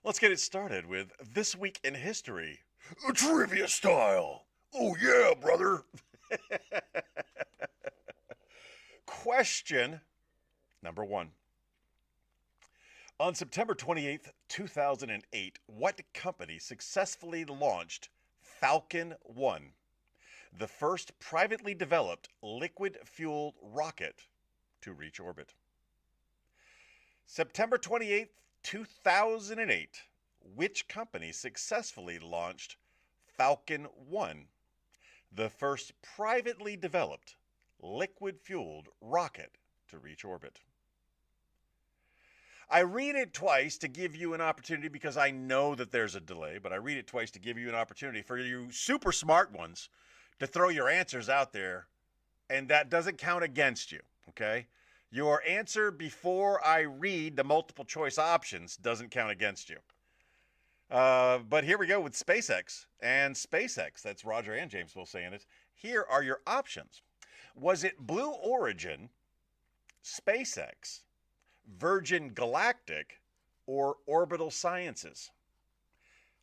Let's get it started with This Week in History. Trivia style. Oh, yeah, brother. Question number one. On September 28th, 2008, what company successfully launched Falcon 1, the first privately developed liquid fueled rocket to reach orbit? September 28th, 2008, which company successfully launched Falcon 1, the first privately developed liquid fueled rocket to reach orbit? I read it twice to give you an opportunity because I know that there's a delay, but I read it twice to give you an opportunity for you super smart ones to throw your answers out there, and that doesn't count against you, okay? Your answer before I read the multiple choice options doesn't count against you. But here we go with SpaceX. And SpaceX, that's Roger and James both saying it. Here are your options. Was it Blue Origin, SpaceX, Virgin Galactic, or Orbital Sciences?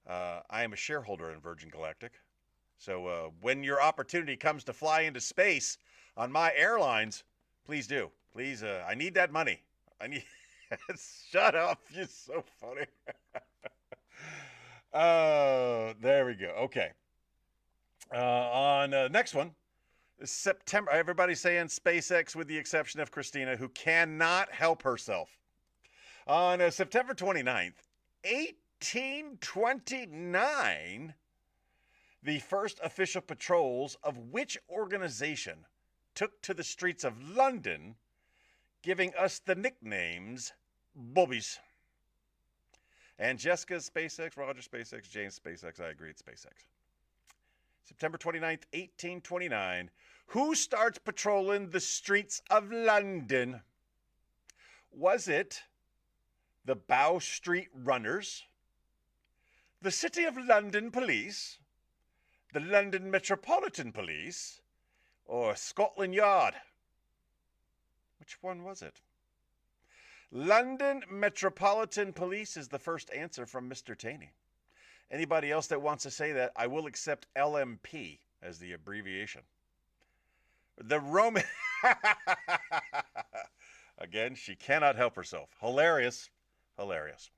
I am a shareholder in Virgin Galactic. So when your opportunity comes to fly into space on my airlines, please do. Please, I need that money. I need. Shut up! You're so funny. There we go. Okay. On next one, September. Everybody's saying SpaceX, with the exception of Christina, who cannot help herself. On September 29th, 1829, the first official patrols of which organization took to the streets of London, giving us the nicknames Bobbies? And Jessica SpaceX, Roger SpaceX, James SpaceX. I agree, it's SpaceX. September 29th, 1829. Who starts patrolling the streets of London? Was it the Bow Street Runners, the City of London Police, the London Metropolitan Police, or Scotland Yard? Which one was it? London Metropolitan Police is the first answer from Mr. Taney. Anybody else that wants to say that, I will accept LMP as the abbreviation. The Roman... Again, she cannot help herself. Hilarious. Hilarious.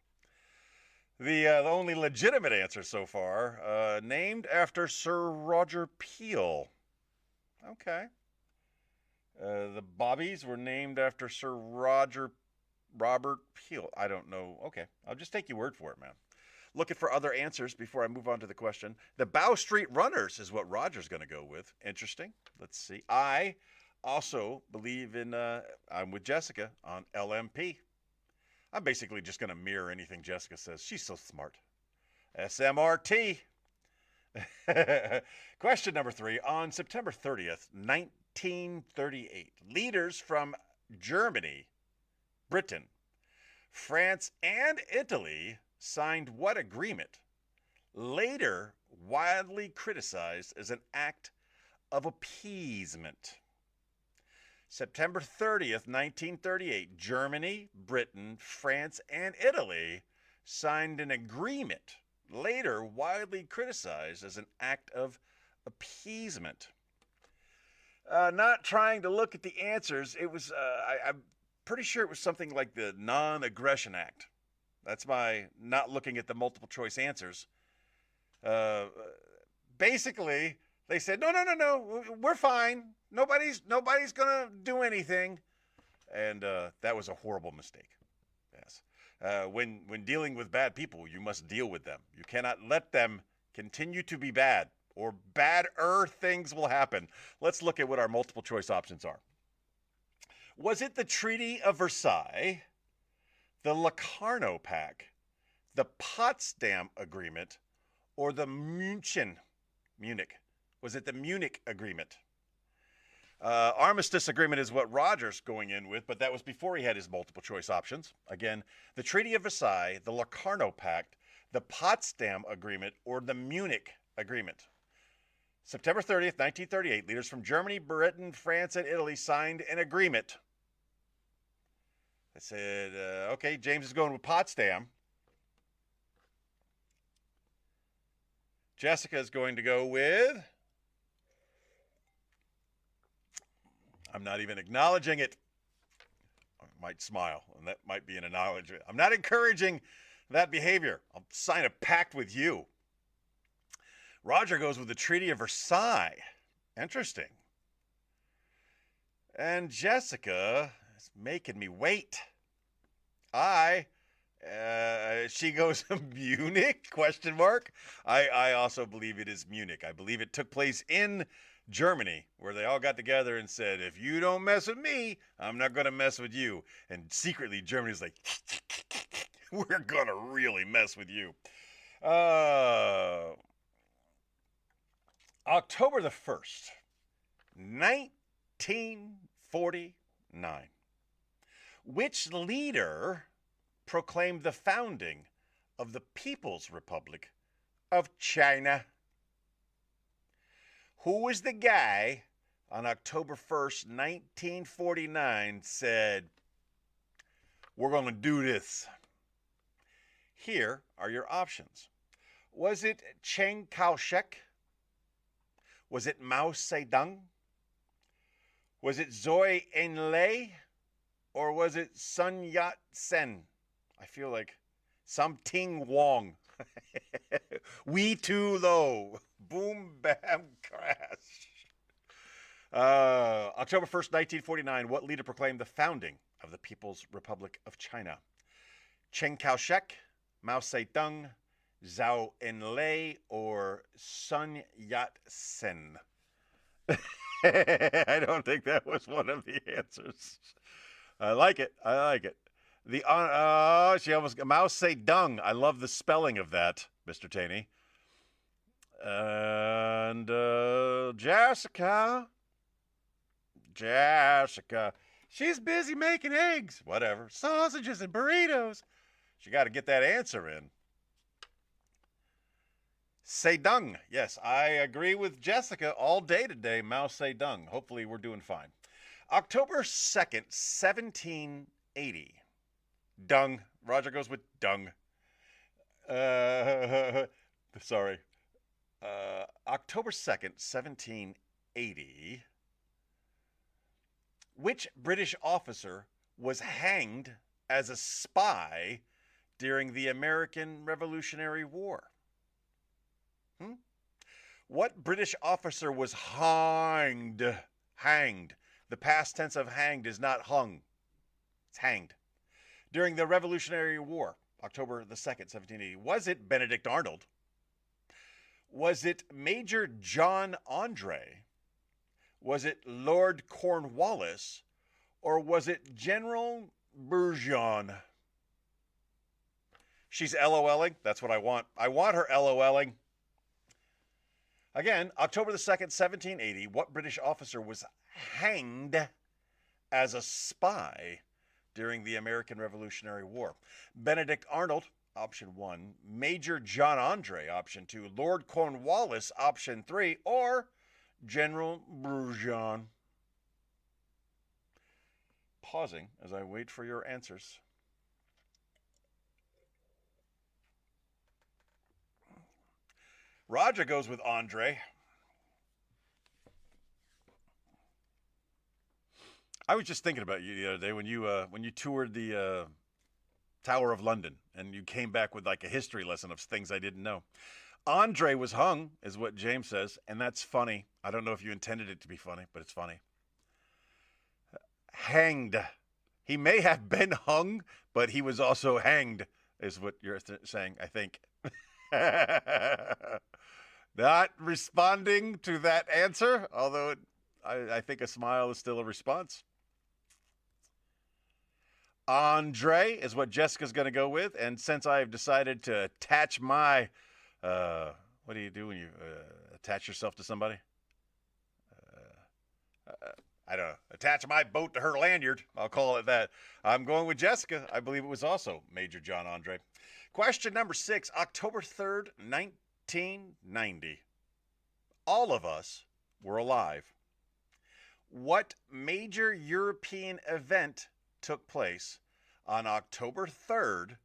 The only legitimate answer so far, named after Sir Roger Peel. Okay. The Bobbies were named after Sir Robert Peel. I don't know. Okay. I'll just take your word for it, man. Looking for other answers before I move on to the question. The Bow Street Runners is what Roger's going to go with. Interesting. Let's see. I also believe in, I'm with Jessica on LMP. I'm basically just going to mirror anything Jessica says. She's so smart. SMRT. Question number 3. On September 30th, 1938, leaders from Germany, Britain, France, and Italy signed what agreement? Later widely criticized as an act of appeasement. September 30th, 1938, Germany, Britain, France, and Italy signed an agreement, later widely criticized as an act of appeasement. Not trying to look at the answers, it was, I'm pretty sure it was something like the Non-Aggression Act. That's my not looking at the multiple choice answers. Basically, they said, no, we're fine. Nobody's going to do anything. And that was a horrible mistake. Yes. When dealing with bad people, you must deal with them. You cannot let them continue to be bad, or badder things will happen. Let's look at what our multiple choice options are. Was it the Treaty of Versailles, the Locarno Pact, the Potsdam Agreement, or the Munich? Was it the Munich Agreement? Armistice Agreement is what Roger's going in with, but that was before he had his multiple choice options. Again, the Treaty of Versailles, the Locarno Pact, the Potsdam Agreement, or the Munich Agreement. September 30th, 1938, leaders from Germany, Britain, France, and Italy signed an agreement. I said, okay, James is going with Potsdam. Jessica is going to go with... I'm not even acknowledging it. I might smile, and that might be an acknowledgement. I'm not encouraging that behavior. I'll sign a pact with you. Roger goes with the Treaty of Versailles. Interesting. And Jessica is making me wait. She goes Munich, question mark. I also believe it is Munich. I believe it took place in Germany, where they all got together and said, if you don't mess with me, I'm not going to mess with you. And secretly, Germany's like, we're going to really mess with you. October the 1st, 1949. Which leader proclaimed the founding of the People's Republic of China? Who was the guy on October 1st, 1949 said, we're going to do this? Here are your options. Was it Chiang Kai-shek? Was it Mao Zedong? Was it Zhou Enlai? Or was it Sun Yat-sen? I feel like something Wong. We too low. Boom, bam, crash. October 1st, 1949. What leader proclaimed the founding of the People's Republic of China? Chiang Kai-shek, Mao Zedong, Zhou Enlai, or Sun Yat-sen? I don't think that was one of the answers. I like it. She almost Mao Zedong. I love the spelling of that, Mr. Taney. And Jessica, she's busy making eggs. Whatever, sausages and burritos. She got to get that answer in. Zedong. Yes, I agree with Jessica all day today. Mao Zedong. Hopefully we're doing fine. October 2nd, 1780. Dung. Roger goes with dung. Sorry. October 2nd, 1780. Which British officer was hanged as a spy during the American Revolutionary War? What British officer was hanged? Hanged. The past tense of hanged is not hung. It's hanged. During the Revolutionary War, October the 2nd, 1780. Was it Benedict Arnold? Was it Major John Andre? Was it Lord Cornwallis? Or was it General Burgoyne? She's LOLing. That's what I want. I want her LOLing. Again, October the 2nd, 1780. What British officer was hanged as a spy during the American Revolutionary War? Benedict Arnold, option 1. Major John Andre, option 2. Lord Cornwallis, option 3. Or General Burgoyne. Pausing as I wait for your answers. Roger goes with Andre. I was just thinking about you the other day when you toured the Tower of London and you came back with like a history lesson of things I didn't know. Andre was hung, is what James says, and that's funny. I don't know if you intended it to be funny, but it's funny. Hanged. He may have been hung, but he was also hanged, is what you're saying, I think. Not responding to that answer, although I think a smile is still a response. Andre is what Jessica's going to go with, and since I've decided to attach my, what do you do when you attach yourself to somebody? I don't know. Attach my boat to her lanyard. I'll call it that. I'm going with Jessica. I believe it was also Major John Andre. Question number 6, October 3rd, 1990. All of us were alive. What major European event took place on October 3rd,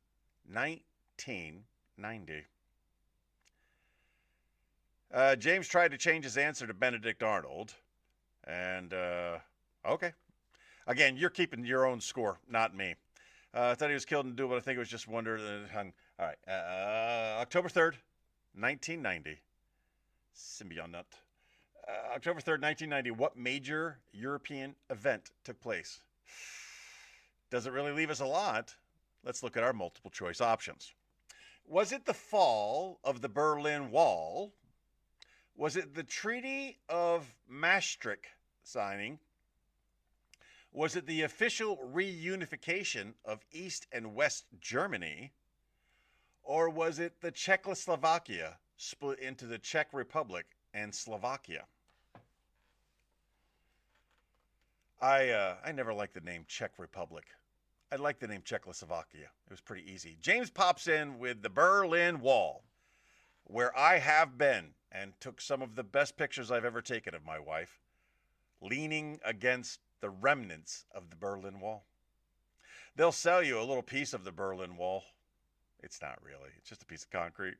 1990? James tried to change his answer to Benedict Arnold. And, okay. Again, you're keeping your own score, not me. I thought he was killed in duel, but I think it was just wonder that hung. All right. October 3rd, 1990. Symbionut. October 3rd, 1990. What major European event took place? Doesn't really leave us a lot. Let's look at our multiple choice options. Was it the fall of the Berlin Wall? Was it the Treaty of Maastricht signing? Was it the official reunification of East and West Germany? Or was it the Czechoslovakia split into the Czech Republic and Slovakia? I never liked the name Czech Republic. I liked the name Czechoslovakia. It was pretty easy. James pops in with the Berlin Wall, where I have been and took some of the best pictures I've ever taken of my wife, leaning against the remnants of the Berlin Wall. They'll sell you a little piece of the Berlin Wall. It's not really. It's just a piece of concrete.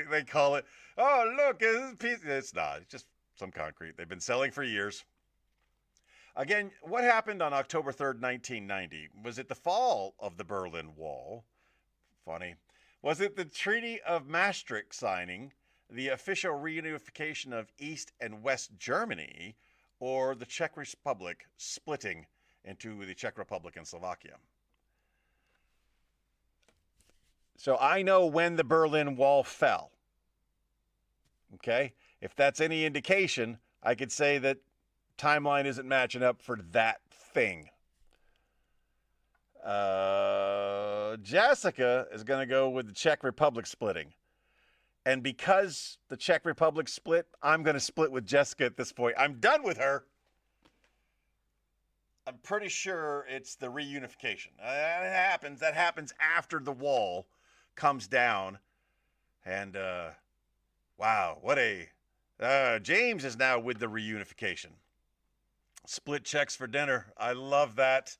They call it, oh, look, it's a piece. It's not. It's just some concrete. They've been selling for years. Again, what happened on October 3rd, 1990? Was it the fall of the Berlin Wall? Funny. Was it the Treaty of Maastricht signing, the official reunification of East and West Germany, or the Czech Republic splitting into the Czech Republic and Slovakia? So I know when the Berlin Wall fell. Okay? If that's any indication, I could say that timeline isn't matching up for that thing. Jessica is going to go with the Czech Republic splitting. And because the Czech Republic split, I'm going to split with Jessica at this point. I'm done with her. I'm pretty sure it's the reunification. That happens after the wall comes down. And, wow, what a... James is now with the reunification. Split Czechs for dinner. I love that.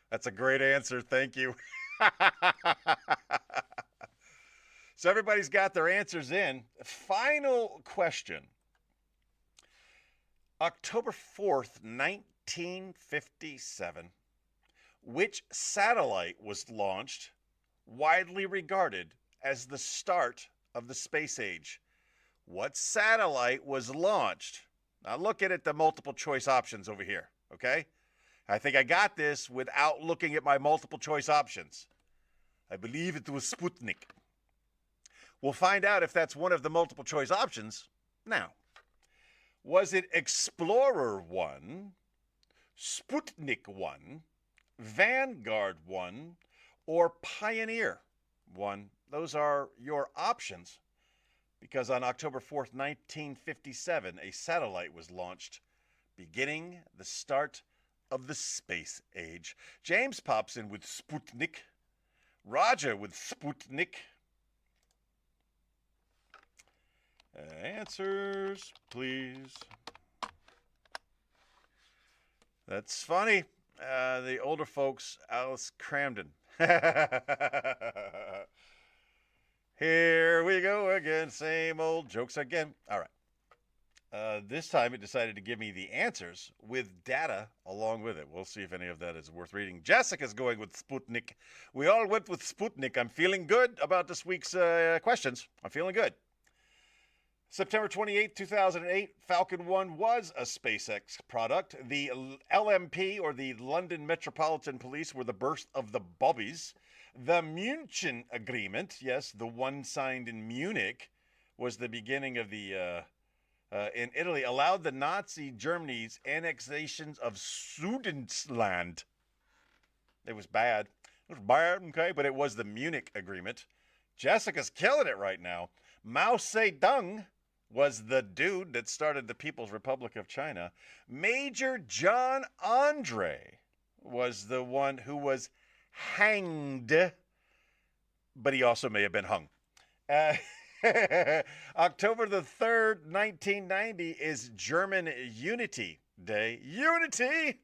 That's a great answer. Thank you. So everybody's got their answers in. Final question. October 4th, 1957. Which satellite was launched, widely regarded as the start of the space age? What satellite was launched? Now look at the multiple choice options over here, okay? I think I got this without looking at my multiple choice options. I believe it was Sputnik. We'll find out if that's one of the multiple choice options now. Was it Explorer 1, Sputnik 1, Vanguard 1, or Pioneer 1? Those are your options. Because on October 4th, 1957, a satellite was launched, beginning the start of the space age. James pops in with Sputnik. Roger with Sputnik. Answers, please. That's funny. The older folks, Alice Cramden. Here we go again. Same old jokes again. All right. This time it decided to give me the answers with data along with it. We'll see if any of that is worth reading. Jessica's going with Sputnik. We all went with Sputnik. I'm feeling good about this week's questions. I'm feeling good. September 28, 2008, Falcon 1 was a SpaceX product. The LMP, or the London Metropolitan Police, were the birth of the Bobbies. The München Agreement, yes, the one signed in Munich, was the beginning of the, in Italy, allowed the Nazi Germany's annexations of Sudetenland. It was bad. It was bad, okay, but it was the Munich Agreement. Jessica's killing it right now. Mao Zedong was the dude that started the People's Republic of China. Major John Andre was the one who was hanged, but he also may have been hung. October the 3rd, 1990 is German Unity Day. Unity!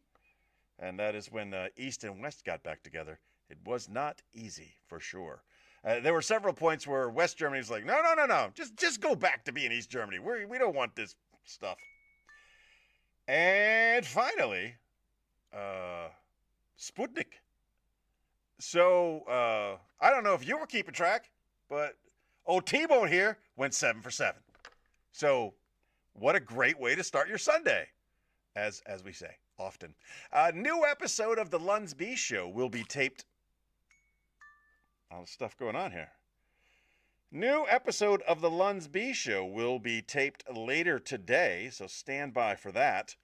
And that is when East and West got back together. It was not easy, for sure. There were several points where West Germany was like, no. Just go back to being East Germany. We don't want this stuff. And finally, Sputnik. So, I don't know if you were keeping track, but old T-Bone here went 7 for 7. So, what a great way to start your Sunday, as we say often. A new episode of the Lunds B Show will be taped. All the stuff going on here. New episode of the Lunds B Show will be taped later today, so stand by for that.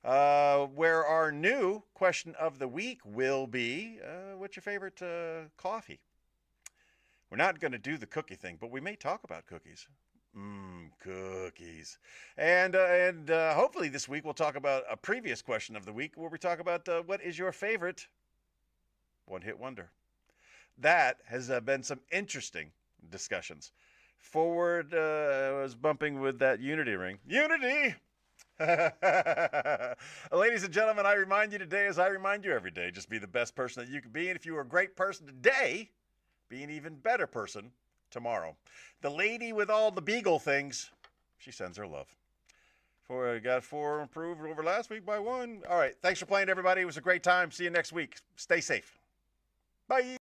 Where our new question of the week will be, what's your favorite coffee? We're not going to do the cookie thing, but we may talk about cookies. Cookies. And hopefully this week we'll talk about a previous question of the week where we talk about what is your favorite one-hit wonder. That has been some interesting discussions. Forward was bumping with that Unity ring. Unity! Ladies and gentlemen, I remind you today, as I remind you every day, just be the best person that you can be. And if you were a great person today, be an even better person tomorrow. The lady with all the beagle things, she sends her love. Got 4 improved over last week by 1. All right, thanks for playing, everybody. It was a great time. See you next week. Stay safe. Bye.